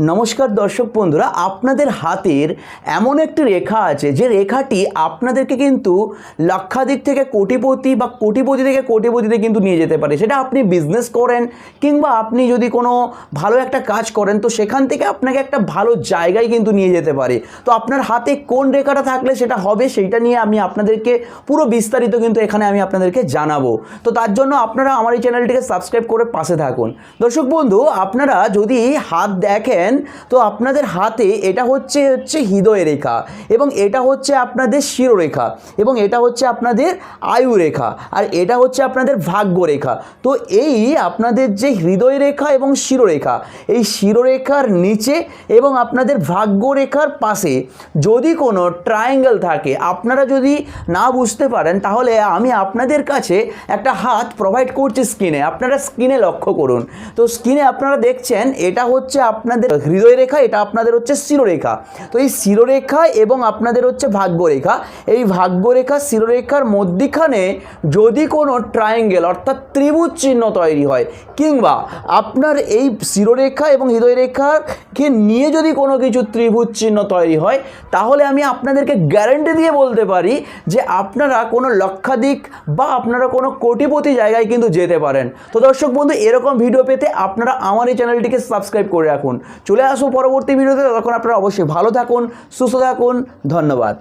নমস্কার দর্শক বন্ধুরা, আপনাদের হাতের এমন একটি রেখা আছে যে রেখাটি আপনাদেরকে কিন্তু লক্ষাধিক থেকে কোটিপতি বা কোটিপতি থেকে কোটিপতিতে কিন্তু নিয়ে যেতে পারে। সেটা আপনি বিজনেস করেন কিংবা আপনি যদি কোনো ভালো একটা কাজ করেন, তো সেখান থেকে আপনাকে একটা ভালো জায়গায় কিন্তু নিয়ে যেতে পারে। তো আপনার হাতে কোন রেখাটা থাকলে সেটা হবে, সেইটা নিয়ে আমি আপনাদেরকে পুরো বিস্তারিত কিন্তু এখানে আমি আপনাদেরকে জানাবো। তো তার জন্য আপনারা আমার এই চ্যানেলটিকে সাবস্ক্রাইব করে পাশে থাকুন। দর্শক বন্ধু, আপনারা যদি হাত দেখেন তো আপনাদের হাতে এটা হচ্ছে হৃদয় রেখা, এবং এটা হচ্ছে আপনাদের শিরোরেখা, এবং এটা হচ্ছে আপনাদের আয়ু রেখা, আর এটা হচ্ছে আপনাদের ভাগ্য রেখা। তো এই আপনাদের যে হৃদয় রেখা এবং শিরোরেখা, এই শিরোরেখার নিচে এবং আপনাদের ভাগ্য রেখার পাশে যদি কোনো ট্রায়াঙ্গেল থাকে, আপনারা যদি না বুঝতে পারেন তাহলে আমি আপনাদের কাছে একটা হাত প্রোভাইড করছি স্ক্রিনে। আপনারা স্ক্রিনে লক্ষ্য করুন। তো স্ক্রিনে আপনারা দেখছেন এটা হচ্ছে আপনাদের হৃদয় রেখা, এটা আপনাদের হচ্ছে শিরোরেখা। তো এই শিরোরেখা এবং আপনাদের হচ্ছে ভাগ্য রেখা, এই ভাগ্য রেখা শিরোরেখার মধ্যিখানে যদি কোনো ট্রায়াঙ্গেল অর্থাৎ ত্রিভুজ চিহ্ন তৈরি হয়, কিংবা আপনার এই শিরোরেখা এবং হৃদয় রেখাকে নিয়ে যদি কোনো কিছু ত্রিভুজ চিহ্ন তৈরি হয়, তাহলে আমি আপনাদেরকে গ্যারান্টি দিয়ে বলতে পারি যে আপনারা কোনো লক্ষাধিক বা আপনারা কোনো কোটিপতি জায়গায় কিন্তু যেতে পারেন। তো দর্শক বন্ধু, এরকম ভিডিও পেতে আপনারা আমার এই চ্যানেলটিকে সাবস্ক্রাইব করে রাখুন। চলে আসবো পরবর্তী ভিডিওতে। তখন আপনারা অবশ্যই ভালো থাকুন, সুস্থ থাকুন। ধন্যবাদ।